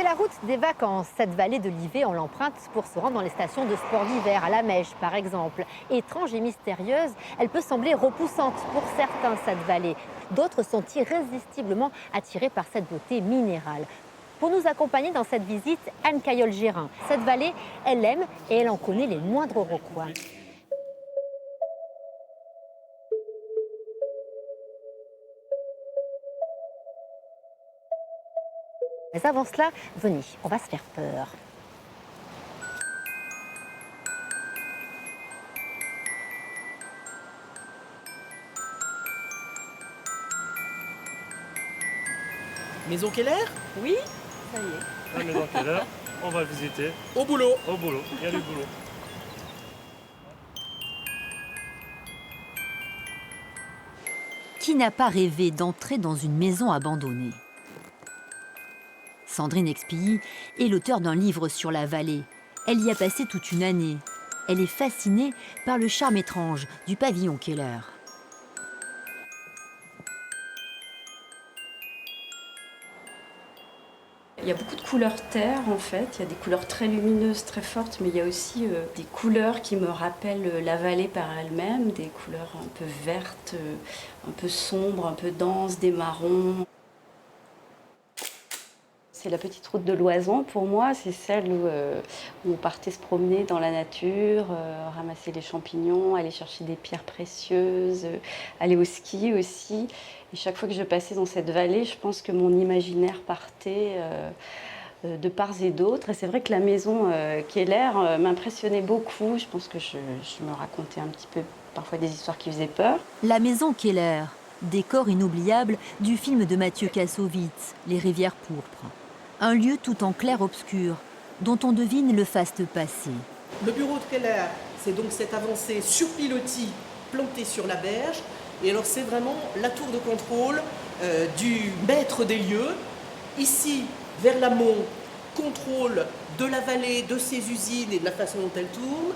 C'est la route des vacances. Cette vallée de l'Yvet, on l'emprunte pour se rendre dans les stations de sport d'hiver, à la Mèche par exemple. Étrange et mystérieuse, elle peut sembler repoussante pour certains, cette vallée. D'autres sont irrésistiblement attirés par cette beauté minérale. Pour nous accompagner dans cette visite, Anne Caillol-Gérin. Cette vallée, elle l'aime et elle en connaît les moindres recoins. Mais avant cela, venez, on va se faire peur. Maison Keller? Oui, ça y est. La maison Keller, on va visiter. Au boulot. Au boulot, il y a du boulot. Qui n'a pas rêvé d'entrer dans une maison abandonnée? Sandrine Expilly est l'auteure d'un livre sur la vallée. Elle y a passé toute une année. Elle est fascinée par le charme étrange du pavillon Keller. Il y a beaucoup de couleurs terre en fait, il y a des couleurs très lumineuses, très fortes, mais il y a aussi des couleurs qui me rappellent la vallée par elle-même, des couleurs un peu vertes, un peu sombres, un peu denses, des marrons. C'est la petite route de Loison pour moi, c'est celle où on partait se promener dans la nature, ramasser les champignons, aller chercher des pierres précieuses, aller au ski aussi. Et chaque fois que je passais dans cette vallée, je pense que mon imaginaire partait de part et d'autre. Et c'est vrai que la maison Keller m'impressionnait beaucoup. Je pense que je me racontais un petit peu parfois des histoires qui faisaient peur. La maison Keller, décor inoubliable du film de Mathieu Kassovitz, Les rivières pourpres. Un lieu tout en clair-obscur, dont on devine le faste passé. Le bureau de Keller, c'est donc cette avancée sur pilotis plantée sur la berge. Et alors c'est vraiment la tour de contrôle du maître des lieux. Ici, vers l'amont, contrôle de la vallée, de ses usines et de la façon dont elles tournent.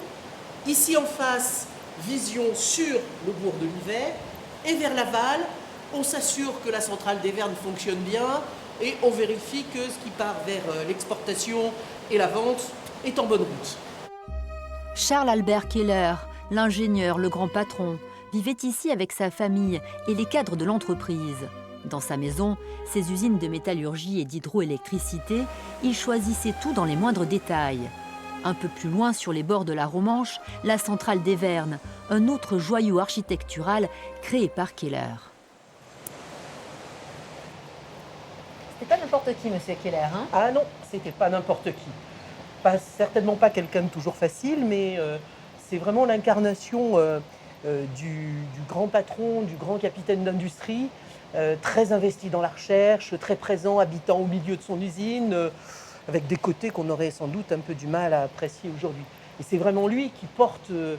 Ici en face, vision sur le bourg de l'Yvet. Et vers l'aval, on s'assure que la centrale des Vernes fonctionne bien et on vérifie que ce qui part vers l'exportation et la vente est en bonne route. Charles Albert Keller, l'ingénieur, le grand patron, vivait ici avec sa famille et les cadres de l'entreprise. Dans sa maison, ses usines de métallurgie et d'hydroélectricité, il choisissait tout dans les moindres détails. Un peu plus loin, sur les bords de la Romanche, la centrale des Vernes, un autre joyau architectural créé par Keller. C'est pas n'importe qui, monsieur Keller, hein? Ah non, c'était pas n'importe qui. Certainement pas quelqu'un de toujours facile, mais c'est vraiment l'incarnation du grand patron, du grand capitaine d'industrie, très investi dans la recherche, très présent, habitant au milieu de son usine, avec des côtés qu'on aurait sans doute un peu du mal à apprécier aujourd'hui. Et c'est vraiment lui qui porte le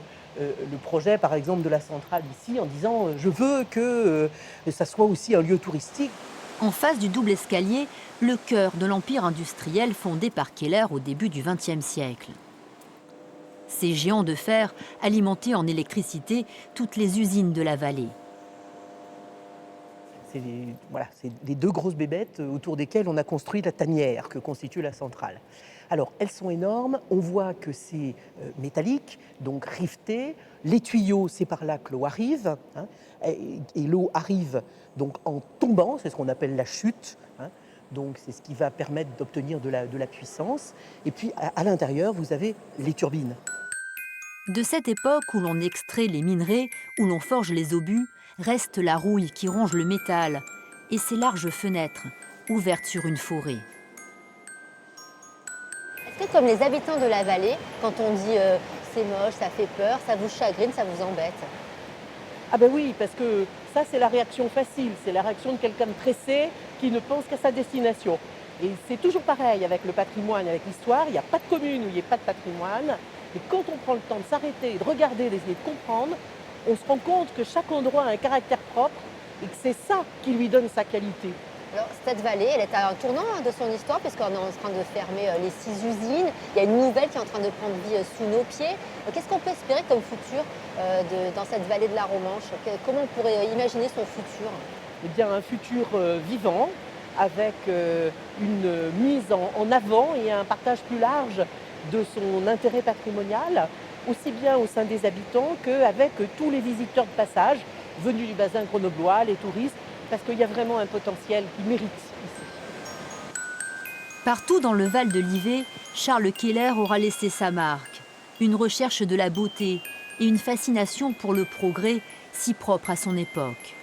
projet, par exemple, de la centrale ici, en disant je veux que ça soit aussi un lieu touristique. En face du double escalier, le cœur de l'empire industriel fondé par Keller au début du XXe siècle. Ces géants de fer alimentaient en électricité toutes les usines de la vallée. C'est les deux grosses bébêtes autour desquelles on a construit la tanière que constitue la centrale. Alors, elles sont énormes, on voit que c'est métallique, donc riveté. Les tuyaux, c'est par là que l'eau arrive, hein, et l'eau arrive donc en tombant, c'est ce qu'on appelle la chute, hein, donc c'est ce qui va permettre d'obtenir de la puissance. Et puis, à l'intérieur, vous avez les turbines. De cette époque où l'on extrait les minerais, où l'on forge les obus, reste la rouille qui ronge le métal et ces larges fenêtres ouvertes sur une forêt. Est-ce que, comme les habitants de la vallée, quand on dit c'est moche, ça fait peur, ça vous chagrine, ça vous embête? Ah ben oui, parce que ça, c'est la réaction facile, c'est la réaction de quelqu'un de pressé qui ne pense qu'à sa destination. Et c'est toujours pareil avec le patrimoine, avec l'histoire, il n'y a pas de commune où il n'y ait pas de patrimoine. Et quand on prend le temps de s'arrêter, de regarder, d'essayer de comprendre, on se rend compte que chaque endroit a un caractère propre et que c'est ça qui lui donne sa qualité. Alors, cette vallée, elle est à un tournant de son histoire, puisqu'on est en train de fermer les 6 usines. Il y a une nouvelle qui est en train de prendre vie sous nos pieds. Qu'est-ce qu'on peut espérer comme futur dans cette vallée de la Romanche? Comment on pourrait imaginer son futur? Eh bien, un futur vivant, avec une mise en avant et un partage plus large de son intérêt patrimonial, aussi bien au sein des habitants qu'avec tous les visiteurs de passage venus du bassin grenoblois, les touristes, parce qu'il y a vraiment un potentiel qui mérite ici. Partout dans le Val de l'Ivet, Charles Keller aura laissé sa marque. Une recherche de la beauté et une fascination pour le progrès si propre à son époque.